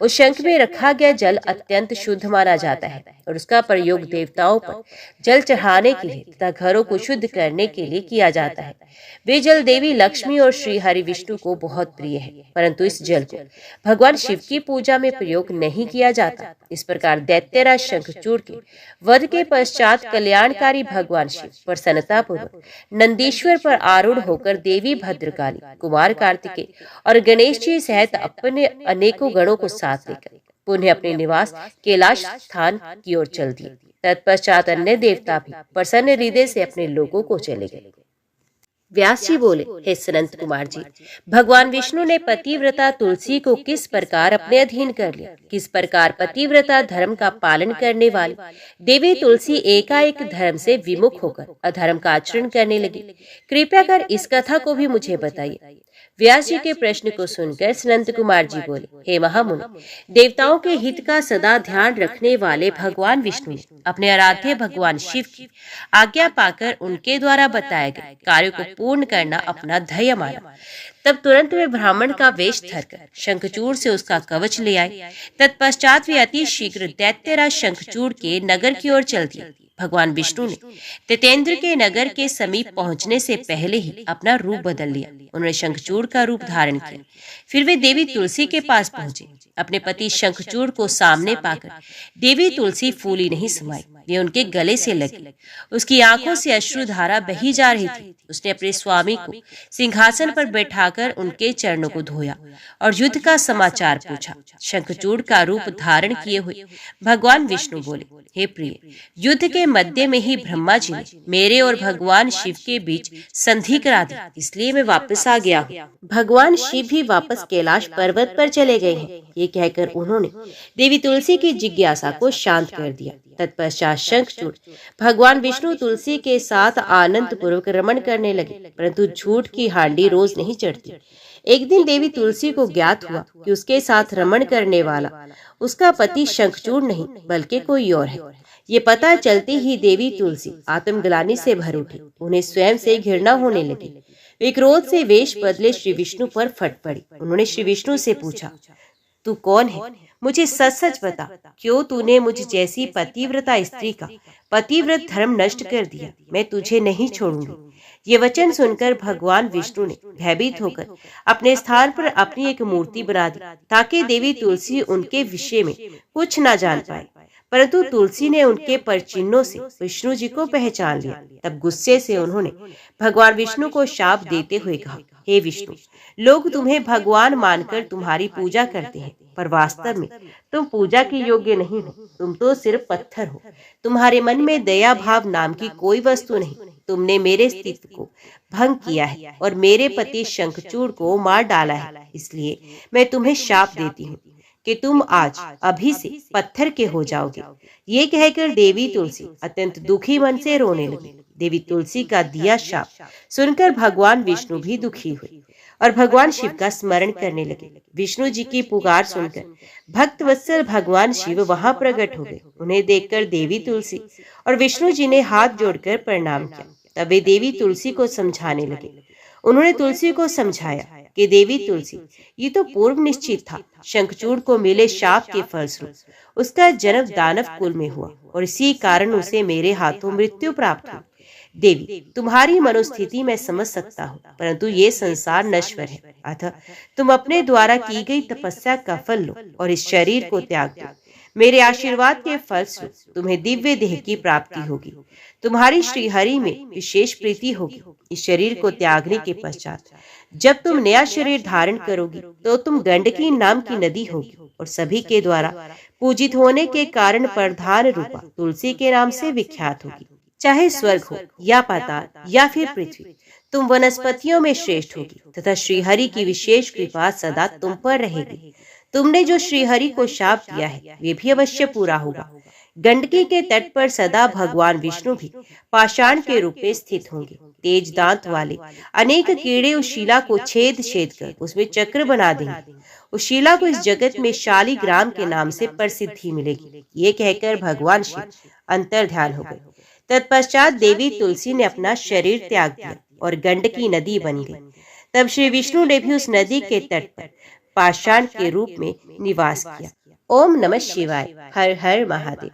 Speaker 1: उस शंख में रखा गया जल अत्यंत शुद्ध माना जाता है और उसका प्रयोग देवताओं पर जल चढ़ाने के लिए तथा घरों को शुद्ध करने के लिए किया जाता है। वे जल देवी लक्ष्मी और श्री हरि विष्णु को बहुत प्रिय है, परंतु इस जल को भगवान शिव की पूजा में प्रयोग नहीं किया जाता। इस प्रकार दैत्यराज शंखचूड़ के वध के पश्चात कल्याणकारी भगवान शिव प्रसन्नता पूर्वक नंदीश्वर पर आरूढ़ होकर देवी भद्रकाली, कुमार कार्तिकेय और गणेश जी सहित अपने अनेकों गणों को साथ लेकर पुनः अपने निवास कैलाश स्थान की ओर चल दिए। तत्पश्चात अन्य देवता भी प्रसन्न हृदय से अपने लोगों को चले गए। व्यास जी बोले, हे सनंत कुमार जी, भगवान विष्णु ने पतिव्रता तुलसी को किस प्रकार अपने अधीन कर लिया, किस प्रकार पतिव्रता धर्म का पालन करने वाली देवी तुलसी एकाएक धर्म से विमुख होकर अधर्म का आचरण करने लगी, कृपया कर इस कथा को भी मुझे बताइए। व्यास जी के प्रश्न को सुनकर सनंत कुमार जी बोले, हे महामुनि, देवताओं के हित का सदा ध्यान रखने वाले भगवान विष्णु ने अपने आराध्य भगवान शिव की आज्ञा पाकर उनके द्वारा बताए गए कार्य को पूर्ण करना अपना ध्येय माना। तब तुरंत वे ब्राह्मण का वेश धरकर शंखचूड़ से उसका कवच ले आए। तत्पश्चात वे अति शीघ्र दैत्यराज शंखचूड़ के नगर की ओर चल दिए। भगवान विष्णु ने तेतेंद्र के नगर के समीप पहुंचने से पहले ही अपना रूप बदल लिया। उन्होंने शंखचूड़ का रूप धारण किया। फिर वे देवी तुलसी के पास पहुंचे। अपने पति शंखचूड़ को सामने पाकर देवी तुलसी फूली नहीं समाई, वे उनके गले से लगी। उसकी आंखों से अश्रुधारा बही जा रही थी। उसने अपने स्वामी को सिंहासन पर बैठाकर उनके चरणों को धोया और युद्ध का समाचार पूछा। शंखचूड़ का रूप धारण किए हुए भगवान विष्णु बोले, हे प्रिय, युद्ध के मध्य में ही ब्रह्मा जी ने मेरे और भगवान शिव के बीच संधि करा दी, इसलिए मैं वापस आ गया हूँ। भगवान शिव भी वापस कैलाश पर्वत पर चले गए हैं। ये कहकर उन्होंने देवी तुलसी की जिज्ञासा को शांत कर दिया। तत्पश्चात शंखचूड़ भगवान विष्णु तुलसी के साथ आनंद पूर्वक रमण करने लगे, परंतु झूठ की हांडी रोज नहीं चढ़ती। एक दिन देवी तुलसी को ज्ञात हुआ कि उसके साथ रमण करने वाला उसका पति शंखचूड़ नहीं बल्कि कोई और है। ये पता चलते ही देवी तुलसी आत्मग्लानि से भर उठी। उन्हें स्वयं से घृणा होने लगी। वे क्रोध से वेश बदले श्री विष्णु पर फट पड़ी। उन्होंने श्री विष्णु से पूछा, तू कौन है? मुझे सच सच बता, क्यों तूने मुझ जैसी पतिव्रता स्त्री का पतिव्रत धर्म नष्ट कर दिया? मैं तुझे नहीं छोड़ूंगी। ये वचन सुनकर भगवान विष्णु ने भयभीत होकर अपने स्थान पर अपनी एक मूर्ति बना दी, ताकि देवी तुलसी उनके विषय में कुछ न जान पाए। परंतु तुलसी ने उनके परचिन्हों से विष्णु जी को पहचान लिया। तब गुस्से से उन्होंने भगवान विष्णु को शाप देते हुए कहा, हे विष्णु, लोग तुम्हें भगवान मानकर तुम्हारी पूजा करते हैं, पर वास्तव में तुम पूजा के योग्य नहीं हो। तुम तो सिर्फ पत्थर हो। तुम्हारे मन में दया भाव नाम की कोई वस्तु नहीं। तुमने मेरे अस्तित्व को भंग किया है और मेरे पति शंखचूड़ को मार डाला है। इसलिए मैं तुम्हें शाप देती हूँ कि तुम आज अभी से पत्थर के हो जाओगे। ये कहकर देवी तुलसी अत्यंत दुखी मन से रोने लगी। देवी तुलसी का दिया शाप सुनकर भगवान विष्णु भी दुखी हुए और भगवान शिव का स्मरण करने लगे। विष्णु जी की पुकार सुनकर भक्त वत्सल भगवान शिव वहां प्रकट हो गए। उन्हें देखकर देवी तुलसी और विष्णु जी ने हाथ जोड़कर प्रणाम किया। तब वे देवी तुलसी को समझाने लगे। उन्होंने तुलसी को समझाया कि देवी तुलसी, ये तो पूर्व निश्चित था। शंखचूड़ को मिले शाप के फलस्वरूप उसका जन्म दानव कुल में हुआ और इसी कारण उसे मेरे हाथों मृत्यु प्राप्त हुई। देवी, तुम्हारी मनोस्थिति मैं समझ सकता हूँ, परंतु ये संसार नश्वर है। अतः तुम अपने द्वारा की गई तपस्या का फल लो और इस शरीर को त्याग दो। मेरे आशीर्वाद के फलस्वरूप तुम्हें दिव्य देह की प्राप्ति होगी। तुम्हारी श्रीहरि में विशेष प्रीति होगी। इस शरीर को त्यागने के पश्चात जब तुम नया शरीर धारण करोगी तो तुम गंडकी नाम की नदी होगी और सभी के द्वारा पूजित होने के कारण प्रधान रूपा तुलसी के नाम से विख्यात होगी। चाहे स्वर्ग हो या पाताल या फिर पृथ्वी, तुम वनस्पतियों में श्रेष्ठ होगी तथा श्रीहरि की विशेष कृपा सदा तुम पर रहेगी। तुमने जो श्रीहरि को शाप दिया है वे भी अवश्य पूरा होगा। गंडकी के तट पर सदा भगवान विष्णु भी पाषाण के रूप में स्थित होंगे। तेज दांत वाले अनेक कीड़े उस शिला को छेद छेद कर उसमें चक्र बना देंगे। उस शिला को इस जगत में शालिग्राम के नाम से प्रसिद्धि मिलेगी। ये कहकर भगवान शिव अंतर ध्यान हो गए। तत्पश्चात देवी तुलसी ने अपना शरीर त्याग दिया और गंडकी नदी बन गई। तब श्री विष्णु ने भी उस नदी के तट पर पाषाण के रूप में निवास किया। ओम नमः शिवाय। हर हर महादेव।